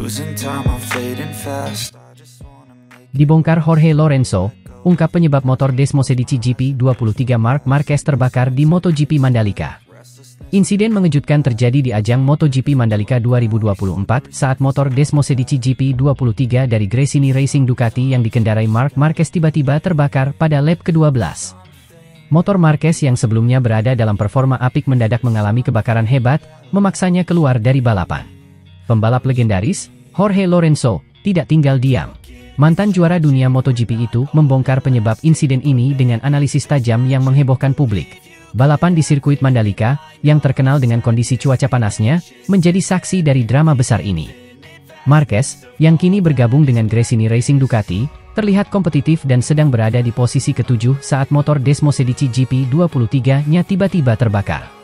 Losing time, I'm fading fast. Dibongkar Jorge Lorenzo, ungkap penyebab motor Desmosedici GP23 Marc Marquez terbakar di MotoGP Mandalika. Insiden mengejutkan terjadi di ajang MotoGP Mandalika 2024 saat motor Desmosedici GP23 dari Gresini Racing Ducati yang dikendarai Marc Marquez tiba-tiba terbakar pada lap ke-12. Motor Marquez yang sebelumnya berada dalam performa apik mendadak mengalami kebakaran hebat, memaksanya keluar dari balapan. Pembalap legendaris, Jorge Lorenzo, tidak tinggal diam. Mantan juara dunia MotoGP itu membongkar penyebab insiden ini dengan analisis tajam yang menghebohkan publik. Balapan di sirkuit Mandalika, yang terkenal dengan kondisi cuaca panasnya, menjadi saksi dari drama besar ini. Marquez, yang kini bergabung dengan Gresini Racing Ducati, terlihat kompetitif dan sedang berada di posisi ke-7 saat motor Desmosedici GP23-nya tiba-tiba terbakar.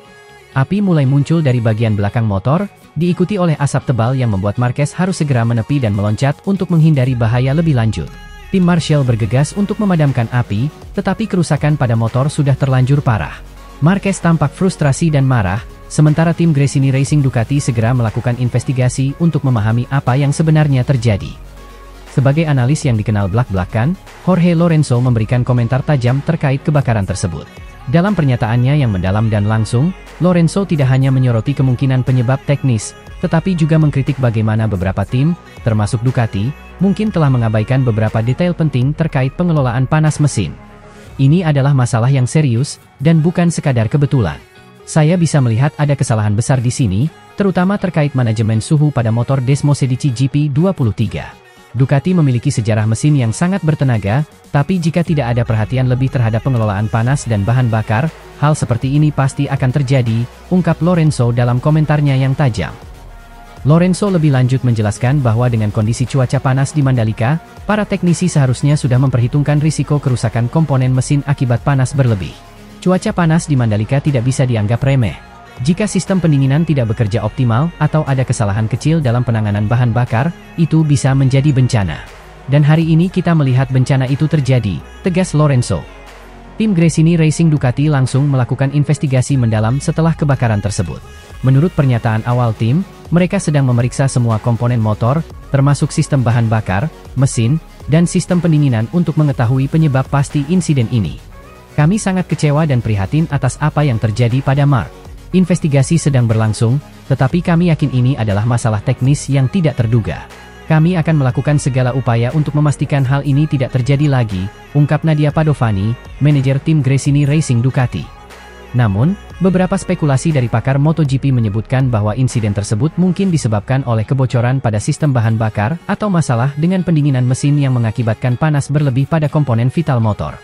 Api mulai muncul dari bagian belakang motor, diikuti oleh asap tebal yang membuat Marquez harus segera menepi dan meloncat untuk menghindari bahaya lebih lanjut. Tim Marshall bergegas untuk memadamkan api, tetapi kerusakan pada motor sudah terlanjur parah. Marquez tampak frustrasi dan marah, sementara tim Gresini Racing Ducati segera melakukan investigasi untuk memahami apa yang sebenarnya terjadi. Sebagai analis yang dikenal blak-blakan, Jorge Lorenzo memberikan komentar tajam terkait kebakaran tersebut. Dalam pernyataannya yang mendalam dan langsung, Lorenzo tidak hanya menyoroti kemungkinan penyebab teknis, tetapi juga mengkritik bagaimana beberapa tim, termasuk Ducati, mungkin telah mengabaikan beberapa detail penting terkait pengelolaan panas mesin. Ini adalah masalah yang serius, dan bukan sekadar kebetulan. Saya bisa melihat ada kesalahan besar di sini, terutama terkait manajemen suhu pada motor Desmosedici GP23. Ducati memiliki sejarah mesin yang sangat bertenaga, tapi jika tidak ada perhatian lebih terhadap pengelolaan panas dan bahan bakar, hal seperti ini pasti akan terjadi, ungkap Lorenzo dalam komentarnya yang tajam. Lorenzo lebih lanjut menjelaskan bahwa dengan kondisi cuaca panas di Mandalika, para teknisi seharusnya sudah memperhitungkan risiko kerusakan komponen mesin akibat panas berlebih. Cuaca panas di Mandalika tidak bisa dianggap remeh. Jika sistem pendinginan tidak bekerja optimal atau ada kesalahan kecil dalam penanganan bahan bakar, itu bisa menjadi bencana. Dan hari ini kita melihat bencana itu terjadi, tegas Lorenzo. Tim Gresini Racing Ducati langsung melakukan investigasi mendalam setelah kebakaran tersebut. Menurut pernyataan awal tim, mereka sedang memeriksa semua komponen motor, termasuk sistem bahan bakar, mesin, dan sistem pendinginan untuk mengetahui penyebab pasti insiden ini. Kami sangat kecewa dan prihatin atas apa yang terjadi pada Marc. Investigasi sedang berlangsung, tetapi kami yakin ini adalah masalah teknis yang tidak terduga. Kami akan melakukan segala upaya untuk memastikan hal ini tidak terjadi lagi, ungkap Nadia Padovani, manajer tim Gresini Racing Ducati. Namun, beberapa spekulasi dari pakar MotoGP menyebutkan bahwa insiden tersebut mungkin disebabkan oleh kebocoran pada sistem bahan bakar atau masalah dengan pendinginan mesin yang mengakibatkan panas berlebih pada komponen vital motor.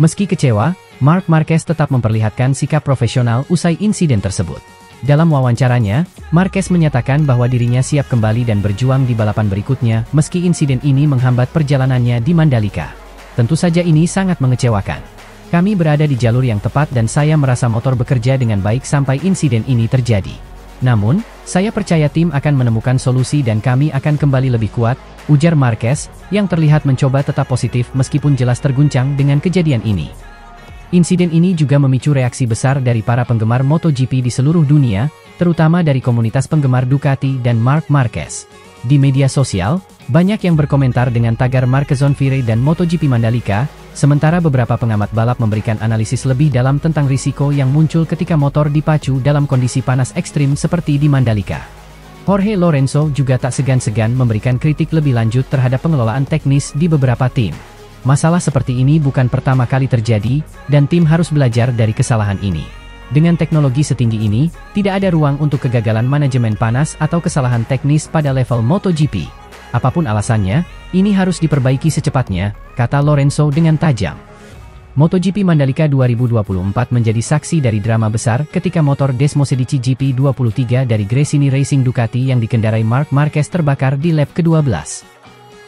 Meski kecewa, Marc Marquez tetap memperlihatkan sikap profesional usai insiden tersebut. Dalam wawancaranya, Marquez menyatakan bahwa dirinya siap kembali dan berjuang di balapan berikutnya meski insiden ini menghambat perjalanannya di Mandalika. Tentu saja ini sangat mengecewakan. Kami berada di jalur yang tepat dan saya merasa motor bekerja dengan baik sampai insiden ini terjadi. Namun, saya percaya tim akan menemukan solusi dan kami akan kembali lebih kuat, ujar Marquez, yang terlihat mencoba tetap positif meskipun jelas terguncang dengan kejadian ini. Insiden ini juga memicu reaksi besar dari para penggemar MotoGP di seluruh dunia, terutama dari komunitas penggemar Ducati dan Marc Marquez. Di media sosial, banyak yang berkomentar dengan tagar Marquezon Vire dan MotoGP Mandalika, sementara beberapa pengamat balap memberikan analisis lebih dalam tentang risiko yang muncul ketika motor dipacu dalam kondisi panas ekstrim seperti di Mandalika. Jorge Lorenzo juga tak segan-segan memberikan kritik lebih lanjut terhadap pengelolaan teknis di beberapa tim. Masalah seperti ini bukan pertama kali terjadi, dan tim harus belajar dari kesalahan ini. Dengan teknologi setinggi ini, tidak ada ruang untuk kegagalan manajemen panas atau kesalahan teknis pada level MotoGP. Apapun alasannya, ini harus diperbaiki secepatnya, kata Lorenzo dengan tajam. MotoGP Mandalika 2024 menjadi saksi dari drama besar ketika motor Desmosedici GP23 dari Gresini Racing Ducati yang dikendarai Marc Marquez terbakar di lap ke-12.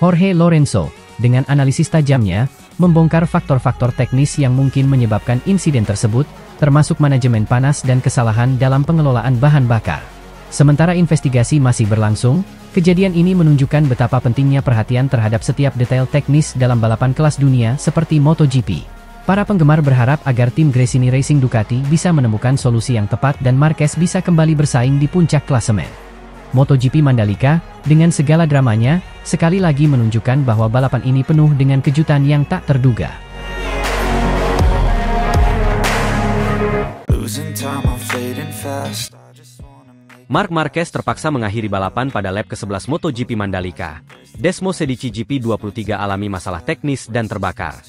Jorge Lorenzo, dengan analisis tajamnya, membongkar faktor-faktor teknis yang mungkin menyebabkan insiden tersebut, termasuk manajemen panas dan kesalahan dalam pengelolaan bahan bakar. Sementara investigasi masih berlangsung, kejadian ini menunjukkan betapa pentingnya perhatian terhadap setiap detail teknis dalam balapan kelas dunia seperti MotoGP. Para penggemar berharap agar tim Gresini Racing Ducati bisa menemukan solusi yang tepat dan Marquez bisa kembali bersaing di puncak klasemen. MotoGP Mandalika, dengan segala dramanya, sekali lagi menunjukkan bahwa balapan ini penuh dengan kejutan yang tak terduga. Marc Marquez terpaksa mengakhiri balapan pada lap ke-11 MotoGP Mandalika. Desmos Medici GP23 alami masalah teknis dan terbakar.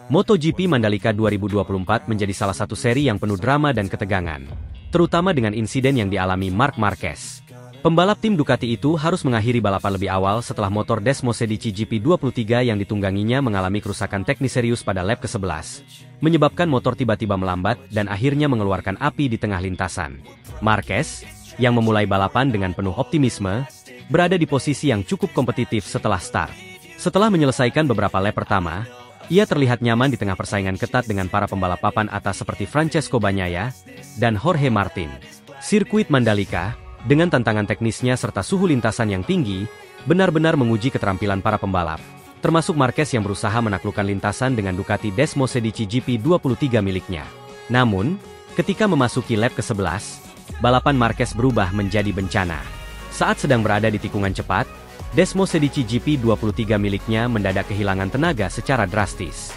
MotoGP Mandalika 2024 menjadi salah satu seri yang penuh drama dan ketegangan, terutama dengan insiden yang dialami Marc Marquez. Pembalap tim Ducati itu harus mengakhiri balapan lebih awal setelah motor Desmos Medici GP23 yang ditungganginya mengalami kerusakan teknis serius pada lap ke-11, menyebabkan motor tiba-tiba melambat dan akhirnya mengeluarkan api di tengah lintasan. Marquez, yang memulai balapan dengan penuh optimisme, berada di posisi yang cukup kompetitif setelah start. Setelah menyelesaikan beberapa lap pertama, ia terlihat nyaman di tengah persaingan ketat dengan para pembalap papan atas seperti Francesco Bagnaia dan Jorge Martin. Sirkuit Mandalika, dengan tantangan teknisnya serta suhu lintasan yang tinggi, benar-benar menguji keterampilan para pembalap, termasuk Marquez yang berusaha menaklukkan lintasan dengan Ducati Desmos Medici GP23 miliknya. Namun, ketika memasuki lap ke-11, balapan Marquez berubah menjadi bencana. Saat sedang berada di tikungan cepat, Desmos Medici GP23 miliknya mendadak kehilangan tenaga secara drastis.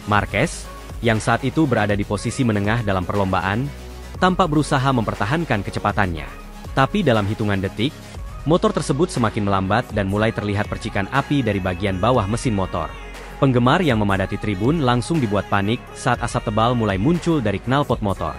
Marquez, yang saat itu berada di posisi menengah dalam perlombaan, tampak berusaha mempertahankan kecepatannya. Tapi dalam hitungan detik, motor tersebut semakin melambat dan mulai terlihat percikan api dari bagian bawah mesin motor. Penggemar yang memadati tribun langsung dibuat panik saat asap tebal mulai muncul dari knalpot motor.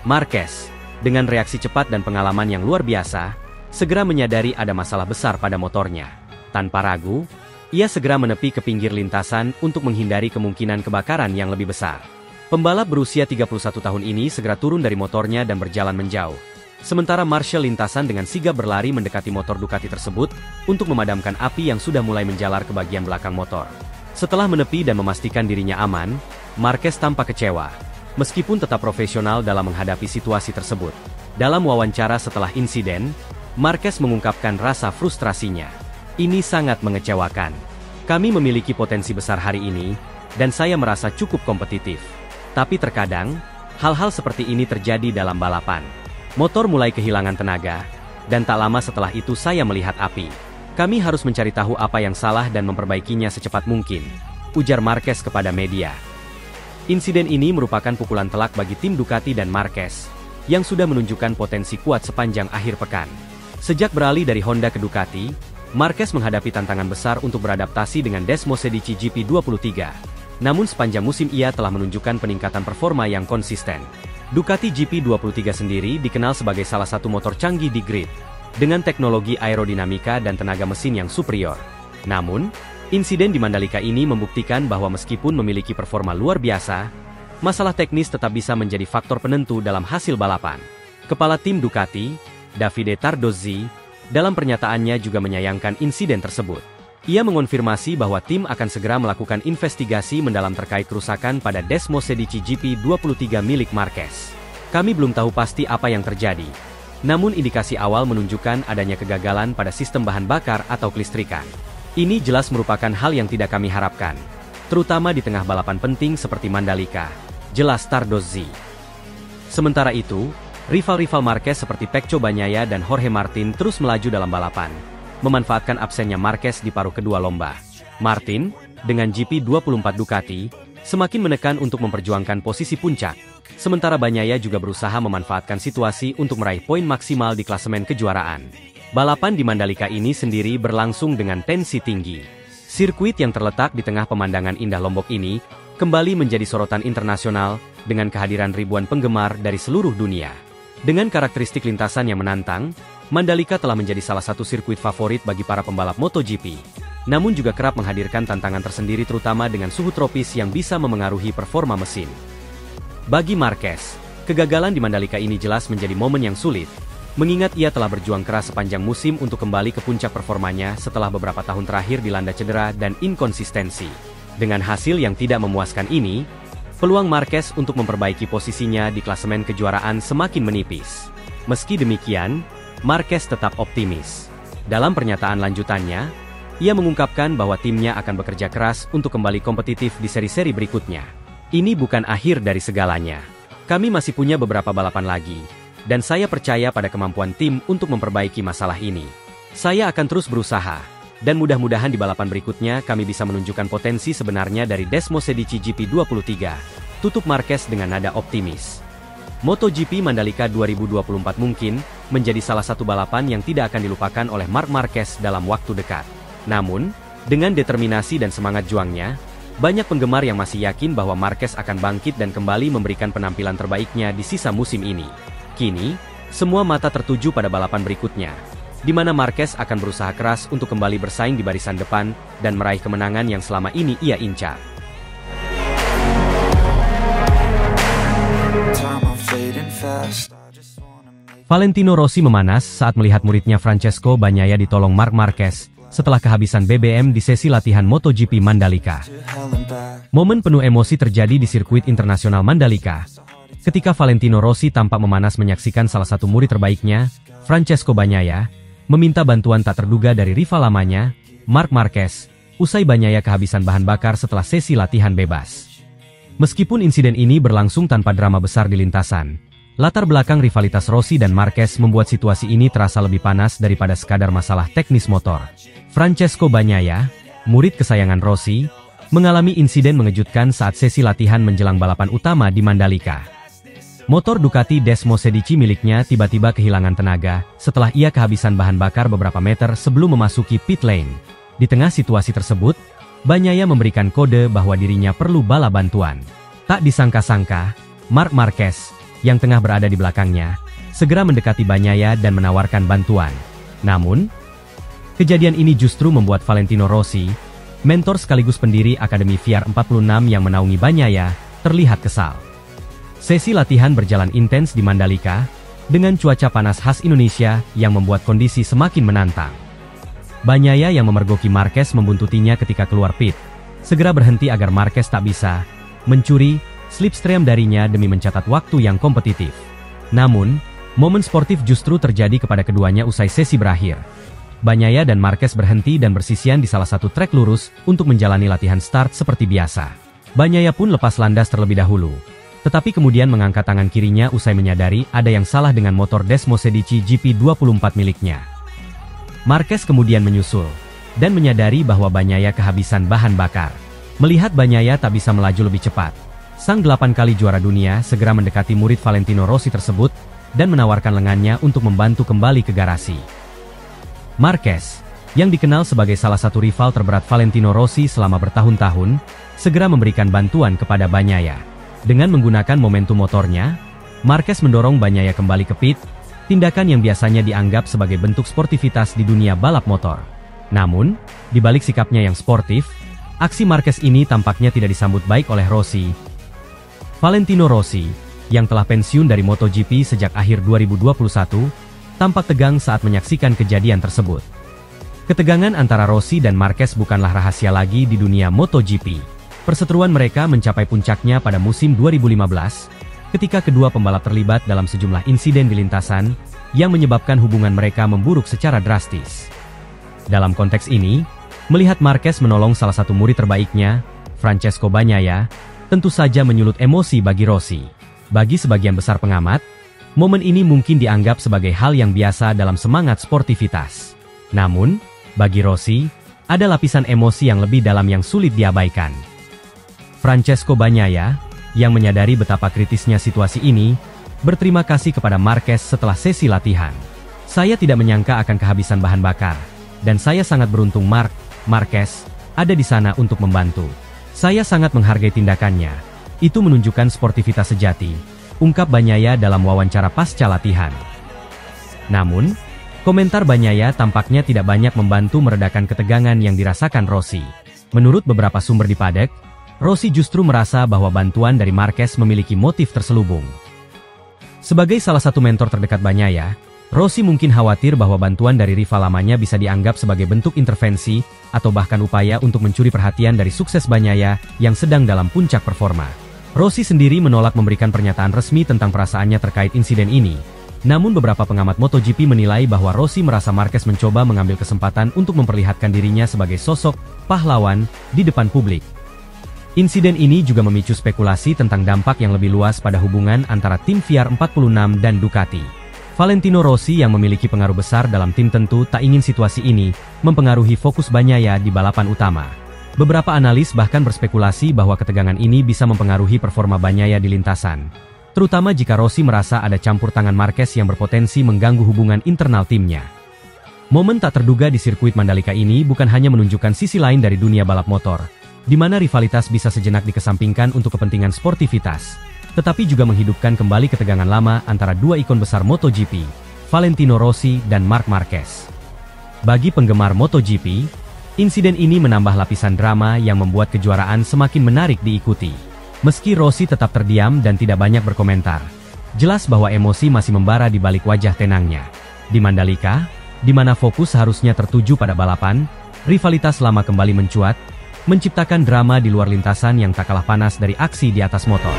Marquez, dengan reaksi cepat dan pengalaman yang luar biasa, segera menyadari ada masalah besar pada motornya. Tanpa ragu, ia segera menepi ke pinggir lintasan untuk menghindari kemungkinan kebakaran yang lebih besar. Pembalap berusia 31 tahun ini segera turun dari motornya dan berjalan menjauh. Sementara marshal lintasan dengan sigap berlari mendekati motor Ducati tersebut untuk memadamkan api yang sudah mulai menjalar ke bagian belakang motor. Setelah menepi dan memastikan dirinya aman, Marquez tampak kecewa, meskipun tetap profesional dalam menghadapi situasi tersebut. Dalam wawancara setelah insiden, Marquez mengungkapkan rasa frustrasinya. Ini sangat mengecewakan. Kami memiliki potensi besar hari ini, dan saya merasa cukup kompetitif. Tapi terkadang, hal-hal seperti ini terjadi dalam balapan. Motor mulai kehilangan tenaga, dan tak lama setelah itu saya melihat api. Kami harus mencari tahu apa yang salah dan memperbaikinya secepat mungkin, ujar Marquez kepada media. Insiden ini merupakan pukulan telak bagi tim Ducati dan Marquez, yang sudah menunjukkan potensi kuat sepanjang akhir pekan. Sejak beralih dari Honda ke Ducati, Marquez menghadapi tantangan besar untuk beradaptasi dengan Desmos Medici GP23. Namun sepanjang musim ia telah menunjukkan peningkatan performa yang konsisten. Ducati GP23 sendiri dikenal sebagai salah satu motor canggih di grid, dengan teknologi aerodinamika dan tenaga mesin yang superior. Namun, insiden di Mandalika ini membuktikan bahwa meskipun memiliki performa luar biasa, masalah teknis tetap bisa menjadi faktor penentu dalam hasil balapan. Kepala tim Ducati, Davide Tardozzi, dalam pernyataannya juga menyayangkan insiden tersebut. Ia mengonfirmasi bahwa tim akan segera melakukan investigasi mendalam terkait kerusakan pada Desmos Medici GP23 milik Marquez. Kami belum tahu pasti apa yang terjadi. Namun indikasi awal menunjukkan adanya kegagalan pada sistem bahan bakar atau kelistrikan. Ini jelas merupakan hal yang tidak kami harapkan, terutama di tengah balapan penting seperti Mandalika, jelas Tardozzi. Sementara itu, rival-rival Marquez seperti Pecco Bagnaia dan Jorge Martin terus melaju dalam balapan, memanfaatkan absennya Marquez di paruh kedua lomba. Martin, dengan GP24 Ducati, semakin menekan untuk memperjuangkan posisi puncak, sementara Bagnaia juga berusaha memanfaatkan situasi untuk meraih poin maksimal di klasemen kejuaraan. Balapan di Mandalika ini sendiri berlangsung dengan tensi tinggi. Sirkuit yang terletak di tengah pemandangan indah Lombok ini, kembali menjadi sorotan internasional, dengan kehadiran ribuan penggemar dari seluruh dunia. Dengan karakteristik lintasan yang menantang, Mandalika telah menjadi salah satu sirkuit favorit bagi para pembalap MotoGP. Namun juga kerap menghadirkan tantangan tersendiri terutama dengan suhu tropis yang bisa memengaruhi performa mesin. Bagi Marquez, kegagalan di Mandalika ini jelas menjadi momen yang sulit, mengingat ia telah berjuang keras sepanjang musim untuk kembali ke puncak performanya setelah beberapa tahun terakhir dilanda cedera dan inkonsistensi. Dengan hasil yang tidak memuaskan ini, peluang Marquez untuk memperbaiki posisinya di klasemen kejuaraan semakin menipis. Meski demikian, Marquez tetap optimis. Dalam pernyataan lanjutannya, ia mengungkapkan bahwa timnya akan bekerja keras untuk kembali kompetitif di seri-seri berikutnya. Ini bukan akhir dari segalanya. Kami masih punya beberapa balapan lagi, dan saya percaya pada kemampuan tim untuk memperbaiki masalah ini. Saya akan terus berusaha, dan mudah-mudahan di balapan berikutnya kami bisa menunjukkan potensi sebenarnya dari Desmosedici GP23, tutup Marquez dengan nada optimis. MotoGP Mandalika 2024 mungkin menjadi salah satu balapan yang tidak akan dilupakan oleh Marc Marquez dalam waktu dekat. Namun, dengan determinasi dan semangat juangnya, banyak penggemar yang masih yakin bahwa Marquez akan bangkit dan kembali memberikan penampilan terbaiknya di sisa musim ini. Kini, semua mata tertuju pada balapan berikutnya, di mana Marquez akan berusaha keras untuk kembali bersaing di barisan depan dan meraih kemenangan yang selama ini ia incar. Valentino Rossi memanas saat melihat muridnya Francesco Bagnaia ditolong Marc Marquez setelah kehabisan BBM di sesi latihan MotoGP Mandalika. Momen penuh emosi terjadi di sirkuit internasional Mandalika, ketika Valentino Rossi tampak memanas menyaksikan salah satu murid terbaiknya, Francesco Bagnaia, meminta bantuan tak terduga dari rival lamanya, Marc Marquez, usai Bagnaia kehabisan bahan bakar setelah sesi latihan bebas. Meskipun insiden ini berlangsung tanpa drama besar di lintasan, latar belakang rivalitas Rossi dan Marquez membuat situasi ini terasa lebih panas daripada sekadar masalah teknis motor. Francesco Bagnaia, murid kesayangan Rossi, mengalami insiden mengejutkan saat sesi latihan menjelang balapan utama di Mandalika. Motor Ducati Desmosedici miliknya tiba-tiba kehilangan tenaga setelah ia kehabisan bahan bakar beberapa meter sebelum memasuki pit lane. Di tengah situasi tersebut, Bagnaia memberikan kode bahwa dirinya perlu bala bantuan. Tak disangka-sangka, Marc Marquez, yang tengah berada di belakangnya, segera mendekati Bagnaia dan menawarkan bantuan. Namun, kejadian ini justru membuat Valentino Rossi, mentor sekaligus pendiri Akademi VR 46 yang menaungi Bagnaia, terlihat kesal. Sesi latihan berjalan intens di Mandalika, dengan cuaca panas khas Indonesia yang membuat kondisi semakin menantang. Bagnaia yang memergoki Marquez membuntutinya ketika keluar pit, segera berhenti agar Marquez tak bisa mencuri slipstream darinya demi mencatat waktu yang kompetitif. Namun, momen sportif justru terjadi kepada keduanya usai sesi berakhir. Bagnaia dan Marquez berhenti dan bersisian di salah satu trek lurus untuk menjalani latihan start seperti biasa. Bagnaia pun lepas landas terlebih dahulu, tetapi kemudian mengangkat tangan kirinya usai menyadari ada yang salah dengan motor Desmosedici GP24 miliknya. Marquez kemudian menyusul, dan menyadari bahwa Bagnaia kehabisan bahan bakar. Melihat Bagnaia tak bisa melaju lebih cepat, sang 8 kali juara dunia segera mendekati murid Valentino Rossi tersebut, dan menawarkan lengannya untuk membantu kembali ke garasi. Marquez, yang dikenal sebagai salah satu rival terberat Valentino Rossi selama bertahun-tahun, segera memberikan bantuan kepada Bagnaia. Dengan menggunakan momentum motornya, Marquez mendorong Bagnaia kembali ke pit, tindakan yang biasanya dianggap sebagai bentuk sportivitas di dunia balap motor. Namun, di balik sikapnya yang sportif, aksi Marquez ini tampaknya tidak disambut baik oleh Rossi. Valentino Rossi, yang telah pensiun dari MotoGP sejak akhir 2021, tampak tegang saat menyaksikan kejadian tersebut. Ketegangan antara Rossi dan Marquez bukanlah rahasia lagi di dunia MotoGP. Perseteruan mereka mencapai puncaknya pada musim 2015, ketika kedua pembalap terlibat dalam sejumlah insiden di lintasan, yang menyebabkan hubungan mereka memburuk secara drastis. Dalam konteks ini, melihat Marquez menolong salah satu murid terbaiknya, Francesco Bagnaia, tentu saja menyulut emosi bagi Rossi. Bagi sebagian besar pengamat, momen ini mungkin dianggap sebagai hal yang biasa dalam semangat sportivitas. Namun, bagi Rossi, ada lapisan emosi yang lebih dalam yang sulit diabaikan. Francesco Bagnaia, yang menyadari betapa kritisnya situasi ini, berterima kasih kepada Marquez setelah sesi latihan. Saya tidak menyangka akan kehabisan bahan bakar, dan saya sangat beruntung Marquez ada di sana untuk membantu. Saya sangat menghargai tindakannya. Itu menunjukkan sportivitas sejati, ungkap Bagnaia dalam wawancara pasca latihan. Namun, komentar Bagnaia tampaknya tidak banyak membantu meredakan ketegangan yang dirasakan Rossi. Menurut beberapa sumber di paddock, Rossi justru merasa bahwa bantuan dari Marquez memiliki motif terselubung. Sebagai salah satu mentor terdekat Bagnaia, Rossi mungkin khawatir bahwa bantuan dari rival lamanya bisa dianggap sebagai bentuk intervensi, atau bahkan upaya untuk mencuri perhatian dari sukses Bagnaia yang sedang dalam puncak performa. Rossi sendiri menolak memberikan pernyataan resmi tentang perasaannya terkait insiden ini. Namun beberapa pengamat MotoGP menilai bahwa Rossi merasa Marquez mencoba mengambil kesempatan untuk memperlihatkan dirinya sebagai sosok pahlawan di depan publik. Insiden ini juga memicu spekulasi tentang dampak yang lebih luas pada hubungan antara tim VR46 dan Ducati. Valentino Rossi yang memiliki pengaruh besar dalam tim tentu tak ingin situasi ini mempengaruhi fokus Bagnaia di balapan utama. Beberapa analis bahkan berspekulasi bahwa ketegangan ini bisa mempengaruhi performa Bagnaia di lintasan, terutama jika Rossi merasa ada campur tangan Marquez yang berpotensi mengganggu hubungan internal timnya. Momen tak terduga di sirkuit Mandalika ini bukan hanya menunjukkan sisi lain dari dunia balap motor, di mana rivalitas bisa sejenak dikesampingkan untuk kepentingan sportivitas, tetapi juga menghidupkan kembali ketegangan lama antara dua ikon besar MotoGP, Valentino Rossi dan Marc Marquez. Bagi penggemar MotoGP, insiden ini menambah lapisan drama yang membuat kejuaraan semakin menarik diikuti. Meski Rossi tetap terdiam dan tidak banyak berkomentar, jelas bahwa emosi masih membara di balik wajah tenangnya. Di Mandalika, di mana fokus harusnya tertuju pada balapan, rivalitas lama kembali mencuat, menciptakan drama di luar lintasan yang tak kalah panas dari aksi di atas motor.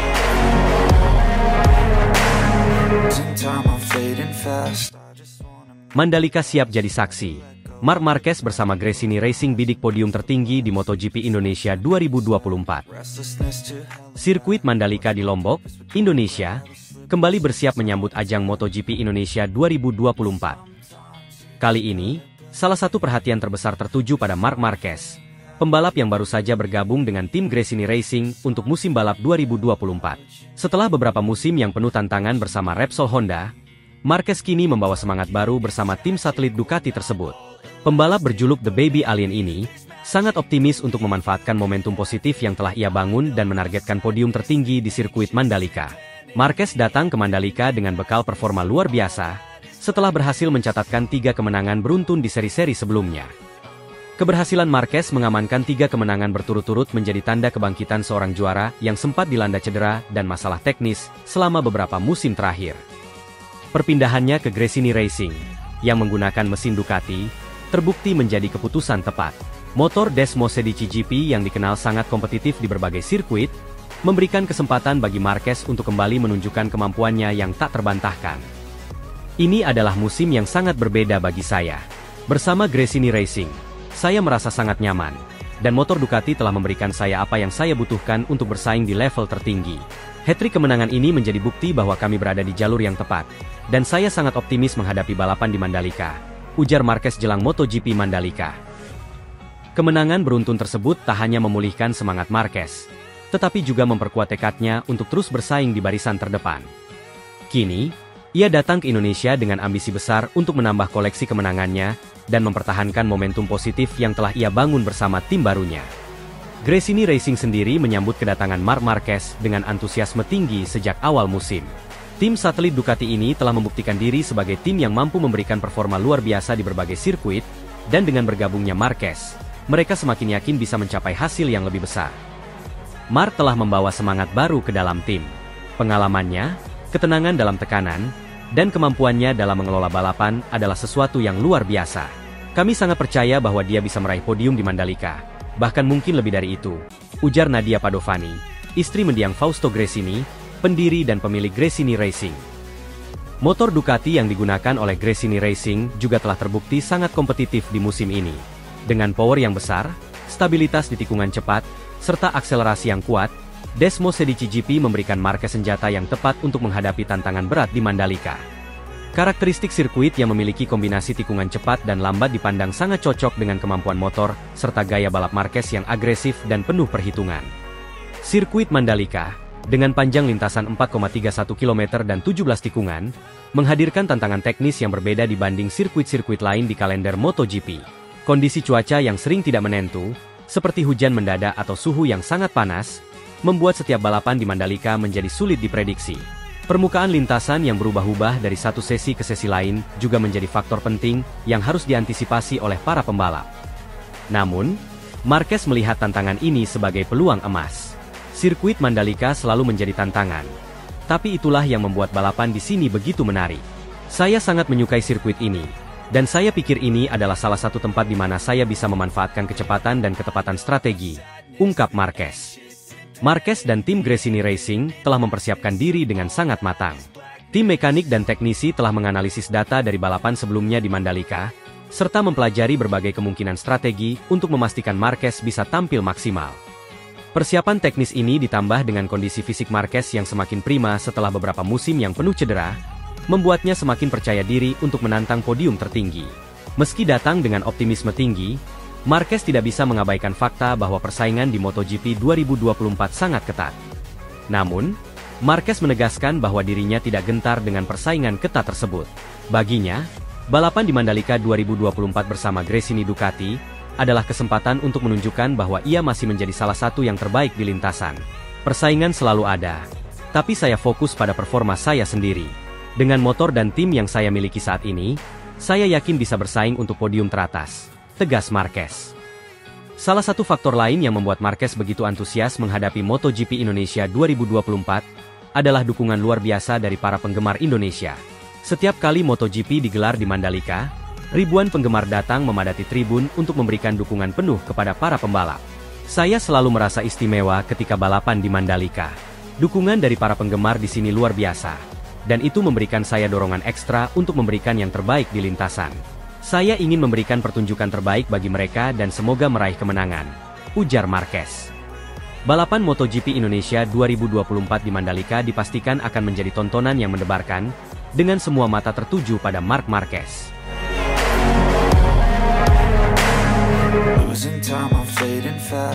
Mandalika siap jadi saksi. Marc Marquez bersama Gresini Racing bidik podium tertinggi di MotoGP Indonesia 2024. Sirkuit Mandalika di Lombok, Indonesia, kembali bersiap menyambut ajang MotoGP Indonesia 2024. Kali ini, salah satu perhatian terbesar tertuju pada Marc Marquez, pembalap yang baru saja bergabung dengan tim Gresini Racing untuk musim balap 2024. Setelah beberapa musim yang penuh tantangan bersama Repsol Honda, Marquez kini membawa semangat baru bersama tim satelit Ducati tersebut. Pembalap berjuluk The Baby Alien ini sangat optimis untuk memanfaatkan momentum positif yang telah ia bangun dan menargetkan podium tertinggi di sirkuit Mandalika. Marquez datang ke Mandalika dengan bekal performa luar biasa setelah berhasil mencatatkan 3 kemenangan beruntun di seri-seri sebelumnya. Keberhasilan Marquez mengamankan 3 kemenangan berturut-turut menjadi tanda kebangkitan seorang juara yang sempat dilanda cedera dan masalah teknis selama beberapa musim terakhir. Perpindahannya ke Gresini Racing, yang menggunakan mesin Ducati, terbukti menjadi keputusan tepat. Motor Desmo Sedici GP yang dikenal sangat kompetitif di berbagai sirkuit, memberikan kesempatan bagi Marquez untuk kembali menunjukkan kemampuannya yang tak terbantahkan. Ini adalah musim yang sangat berbeda bagi saya. Bersama Gresini Racing, saya merasa sangat nyaman, dan motor Ducati telah memberikan saya apa yang saya butuhkan untuk bersaing di level tertinggi. Hat-trick kemenangan ini menjadi bukti bahwa kami berada di jalur yang tepat, dan saya sangat optimis menghadapi balapan di Mandalika, ujar Marquez jelang MotoGP Mandalika. Kemenangan beruntun tersebut tak hanya memulihkan semangat Marquez, tetapi juga memperkuat tekadnya untuk terus bersaing di barisan terdepan. Kini, ia datang ke Indonesia dengan ambisi besar untuk menambah koleksi kemenangannya, dan mempertahankan momentum positif yang telah ia bangun bersama tim barunya. Gresini Racing sendiri menyambut kedatangan Marc Marquez dengan antusiasme tinggi sejak awal musim. Tim satelit Ducati ini telah membuktikan diri sebagai tim yang mampu memberikan performa luar biasa di berbagai sirkuit, dan dengan bergabungnya Marquez, mereka semakin yakin bisa mencapai hasil yang lebih besar. Marc telah membawa semangat baru ke dalam tim. Pengalamannya, ketenangan dalam tekanan, dan kemampuannya dalam mengelola balapan adalah sesuatu yang luar biasa. Kami sangat percaya bahwa dia bisa meraih podium di Mandalika, bahkan mungkin lebih dari itu, ujar Nadia Padovani, istri mendiang Fausto Gresini, pendiri dan pemilik Gresini Racing. Motor Ducati yang digunakan oleh Gresini Racing juga telah terbukti sangat kompetitif di musim ini. Dengan power yang besar, stabilitas di tikungan cepat, serta akselerasi yang kuat, Desmo Sedici GP memberikan Marquez senjata yang tepat untuk menghadapi tantangan berat di Mandalika. Karakteristik sirkuit yang memiliki kombinasi tikungan cepat dan lambat dipandang sangat cocok dengan kemampuan motor, serta gaya balap Marquez yang agresif dan penuh perhitungan. Sirkuit Mandalika, dengan panjang lintasan 4,31 km dan 17 tikungan, menghadirkan tantangan teknis yang berbeda dibanding sirkuit-sirkuit lain di kalender MotoGP. Kondisi cuaca yang sering tidak menentu, seperti hujan mendadak atau suhu yang sangat panas, membuat setiap balapan di Mandalika menjadi sulit diprediksi. Permukaan lintasan yang berubah-ubah dari satu sesi ke sesi lain juga menjadi faktor penting yang harus diantisipasi oleh para pembalap. Namun, Marquez melihat tantangan ini sebagai peluang emas. Sirkuit Mandalika selalu menjadi tantangan, tapi itulah yang membuat balapan di sini begitu menarik. Saya sangat menyukai sirkuit ini, dan saya pikir ini adalah salah satu tempat di mana saya bisa memanfaatkan kecepatan dan ketepatan strategi, ungkap Marquez. Marquez dan tim Gresini Racing telah mempersiapkan diri dengan sangat matang. Tim mekanik dan teknisi telah menganalisis data dari balapan sebelumnya di Mandalika, serta mempelajari berbagai kemungkinan strategi untuk memastikan Marquez bisa tampil maksimal. Persiapan teknis ini ditambah dengan kondisi fisik Marquez yang semakin prima setelah beberapa musim yang penuh cedera, membuatnya semakin percaya diri untuk menantang podium tertinggi. Meski datang dengan optimisme tinggi, Marquez tidak bisa mengabaikan fakta bahwa persaingan di MotoGP 2024 sangat ketat. Namun, Marquez menegaskan bahwa dirinya tidak gentar dengan persaingan ketat tersebut. Baginya, balapan di Mandalika 2024 bersama Gresini Ducati adalah kesempatan untuk menunjukkan bahwa ia masih menjadi salah satu yang terbaik di lintasan. Persaingan selalu ada, tapi saya fokus pada performa saya sendiri. Dengan motor dan tim yang saya miliki saat ini, saya yakin bisa bersaing untuk podium teratas, tegas Marquez. Salah satu faktor lain yang membuat Marquez begitu antusias menghadapi MotoGP Indonesia 2024 adalah dukungan luar biasa dari para penggemar Indonesia. Setiap kali MotoGP digelar di Mandalika, ribuan penggemar datang memadati tribun untuk memberikan dukungan penuh kepada para pembalap. Saya selalu merasa istimewa ketika balapan di Mandalika. Dukungan dari para penggemar di sini luar biasa, dan itu memberikan saya dorongan ekstra untuk memberikan yang terbaik di lintasan. Saya ingin memberikan pertunjukan terbaik bagi mereka dan semoga meraih kemenangan, ujar Marquez. Balapan MotoGP Indonesia 2024 di Mandalika dipastikan akan menjadi tontonan yang mendebarkan, dengan semua mata tertuju pada Marc Marquez. Losing time, I'm fading fast.